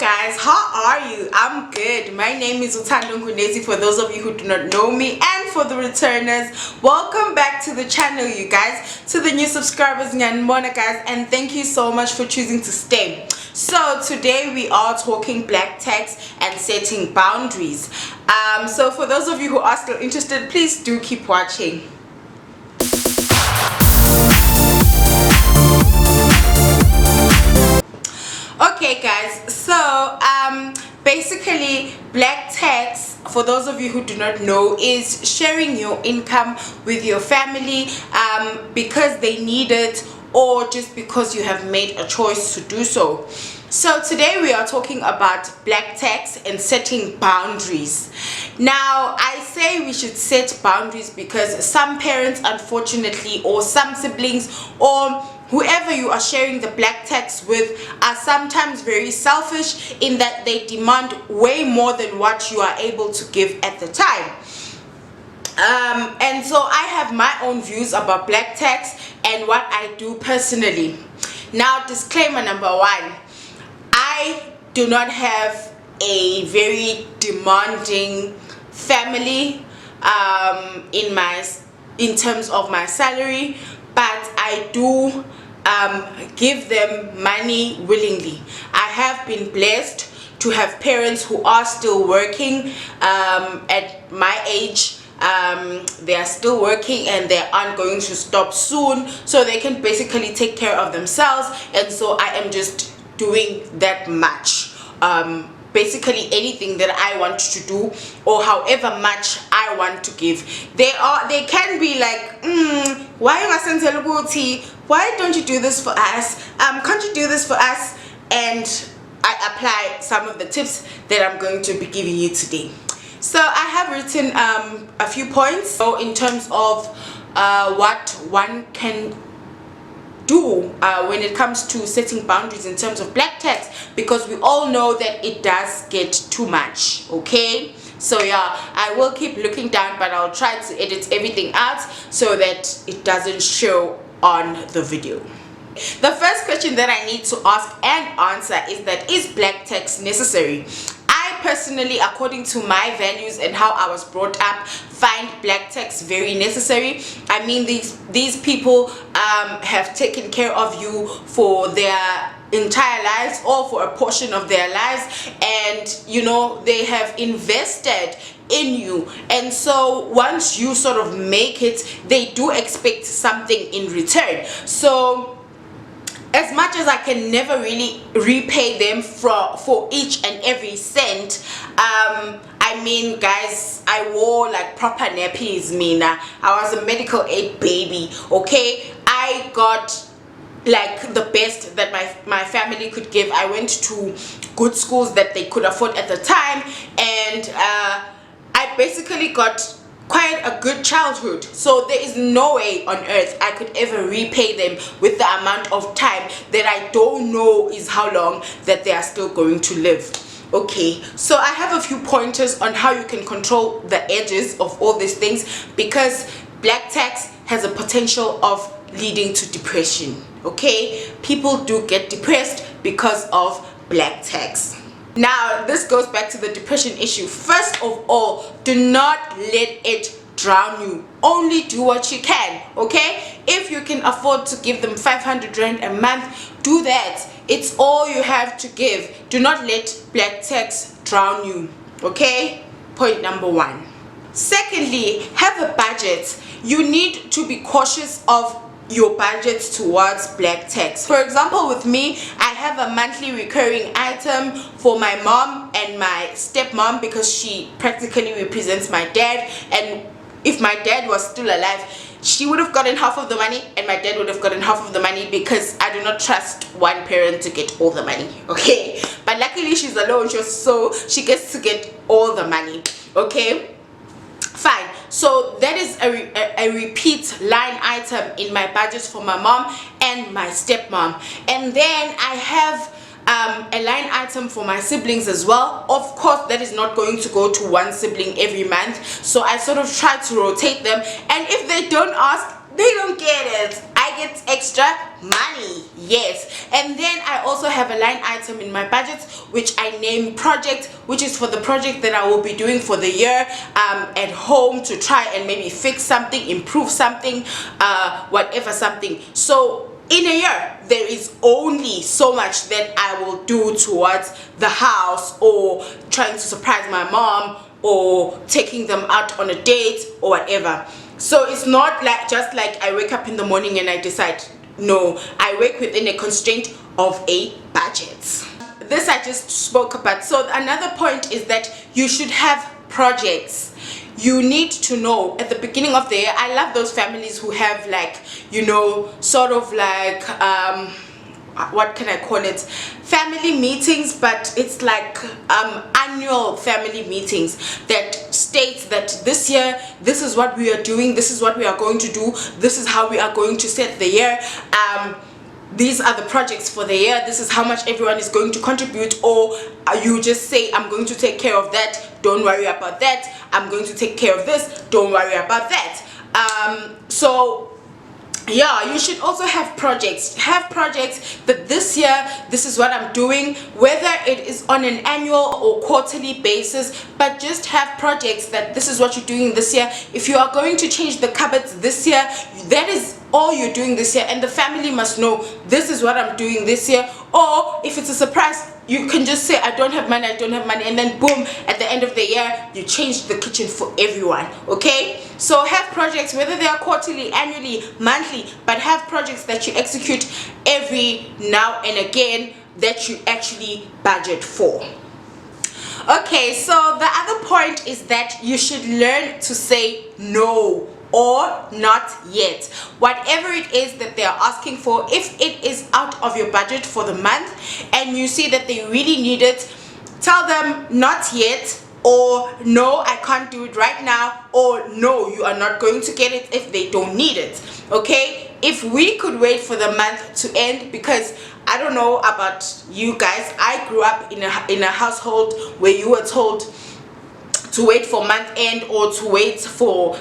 guys, how are you? I'm good. My name is Uthando Nkunezi for those of you who do not know me, and for the returners, welcome back to the channel, you guys. To the new subscribers, Nyanmona guys, and thank you so much for choosing to stay. So today we are talking black tax and setting boundaries. So for those of you who are still interested, please do keep watching. Okay guys, so basically black tax, for those of you who do not know, is sharing your income with your family because they need it, or just because you have made a choice to do so. So today we are talking about black tax and setting boundaries. Now I say we should set boundaries because some parents, unfortunately, or some siblings, or whoever you are sharing the black tax with, are sometimes very selfish in that they demand way more than what you are able to give at the time. And so I have my own views about black tax and what I do personally. Now, disclaimer number one, I do not have a very demanding family in terms of my salary, but I do give them money willingly. I have been blessed to have parents who are still working at my age. They are still working and they aren't going to stop soon, so they can basically take care of themselves, and so I am just doing that much. Basically anything that I want to do, or however much I want to give. They can be like, why don't you do this for us? Can't you do this for us? And I apply some of the tips that I'm going to be giving you today. So I have written a few points. So in terms of what one can do when it comes to setting boundaries in terms of black tax, because we all know that it does get too much. Okay, so yeah, I will keep looking down, but I'll try to edit everything out so that it doesn't show on the video. The first question that I need to ask and answer is that, is black tax necessary? I personally, according to my values and how I was brought up, find black tax very necessary. I mean, these people have taken care of you for their entire lives, or for a portion of their lives, and you know, they have invested in you, and so once you sort of make it, they do expect something in return. So as much as I can never really repay them for each and every cent, I mean guys, I wore like proper nappies, Mina. I was a medical aid baby, okay? I got like the best that my family could give. I went to good schools that they could afford at the time, and I basically got quite a good childhood. So there is no way on earth I could ever repay them with the amount of time that I don't know is how long that they are still going to live. Okay, so I have a few pointers on how you can control the edges of all these things, because black tax has a potential of leading to depression. Okay, people do get depressed because of black tax. Now this goes back to the depression issue. First of all, do not let it drown you. Only do what you can. Okay, if you can afford to give them 500 rand a month, do that. It's all you have to give. Do not let black tax drown you. Okay, point number one. Secondly, have a budget. You need to be cautious of your budget towards black tax. For example, with me, I have a monthly recurring item for my mom and my stepmom, because she practically represents my dad, and if my dad was still alive, she would have gotten half of the money and my dad would have gotten half of the money, because I do not trust one parent to get all the money. Okay, but luckily she's alone, so she gets to get all the money. Okay, fine. So that is a repeat line item in my budget for my mom and my stepmom. And then I have a line item for my siblings as well. Of course, that is not going to go to one sibling every month, so I sort of try to rotate them, and if they don't ask, they don't get it. I get extra money. Yes. And then I also have a line item in my budget which I name project, which is for the project that I will be doing for the year at home, to try and maybe fix something, improve something, whatever something. So in a year, there is only so much that I will do towards the house, or trying to surprise my mom, or taking them out on a date or whatever. So it's not like just like I wake up in the morning and I decide. No, I work within a constraint of a budget. This I just spoke about. So another point is that you should have projects. You need to know at the beginning of the year. I love those families who have, like, you know, sort of like what can I call it, family meetings, but it's like annual family meetings that states that this year this is what we are doing, this is what we are going to do, this is how we are going to set the year, these are the projects for the year, this is how much everyone is going to contribute. Or you just say, I'm going to take care of that, don't worry about that, I'm going to take care of this, don't worry about that. So yeah, you should also have projects. Have projects that this year, this is what I'm doing, whether it is on an annual or quarterly basis, but just have projects that this is what you're doing this year. If you are going to change the cupboards this year, that is all you're doing this year, and the family must know this is what I'm doing this year. Or if it's a surprise, you can just say, I don't have money, and then boom, at the end of the year you change the kitchen for everyone. Okay, so have projects, whether they are quarterly, annually, monthly, but have projects that you execute every now and again that you actually budget for. Okay, so the other point is that you should learn to say no, or not yet. Whatever it is that they are asking for, if it is out of your budget for the month and you see that they really need it, tell them not yet, or no, I can't do it right now, or no, you are not going to get it if they don't need it. Okay, if we could wait for the month to end, because I don't know about you guys, I grew up in a household where you were told to wait for month end, or to wait for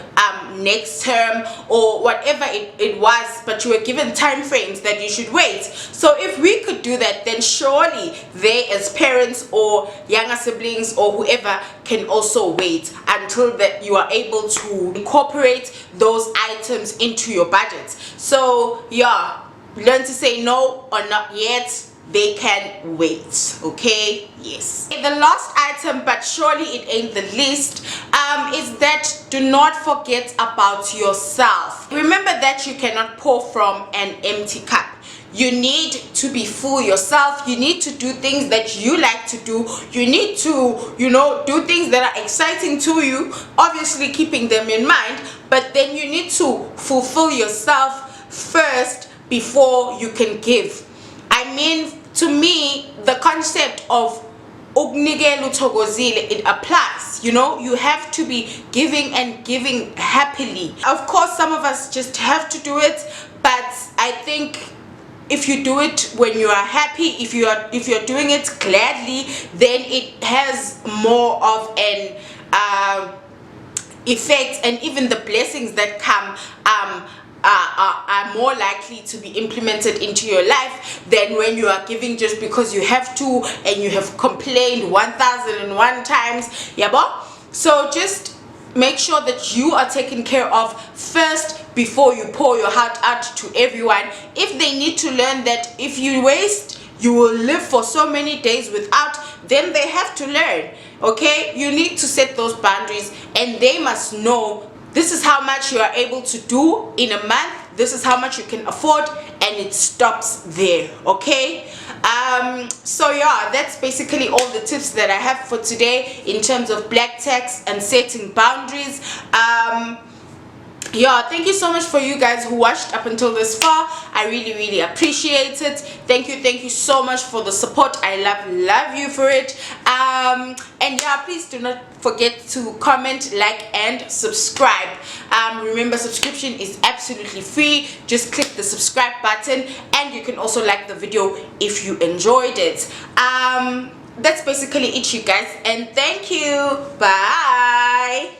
next term, or whatever it was, but you were given time frames that you should wait. So if we could do that, then surely they, as parents or younger siblings or whoever, can also wait until that you are able to incorporate those items into your budget. So yeah, learn to say no or not yet. They can wait. Okay, yes. The last item, but surely it ain't the least, is that do not forget about yourself. Remember that you cannot pour from an empty cup. You need to be full yourself. You need to do things that you like to do. You need to, you know, do things that are exciting to you, obviously keeping them in mind, but then you need to fulfill yourself first before you can give. I mean, to me, the concept of ukunikelela uthokozile, it applies. You know, you have to be giving and giving happily. Of course, some of us just have to do it, but I think if you do it when you are happy, if you're doing it gladly, then it has more of an effect, and even the blessings that come are more likely to be implemented into your life than when you are giving just because you have to and you have complained 1001 times. Yabo? So just make sure that you are taken care of first before you pour your heart out to everyone. If they need to learn that if you waste, you will live for so many days without, then they have to learn. Okay, you need to set those boundaries, and they must know this is how much you are able to do in a month, this is how much you can afford, and it stops there. Okay, so yeah, that's basically all the tips that I have for today in terms of black tax and setting boundaries. Yeah, thank you so much for you guys who watched up until this far. I really appreciate it. Thank you so much for the support. I love you for it. And yeah, please do not forget to comment, like, and subscribe. Remember, subscription is absolutely free. Just click the subscribe button, and you can also like the video if you enjoyed it. That's basically it, you guys, and thank you. Bye.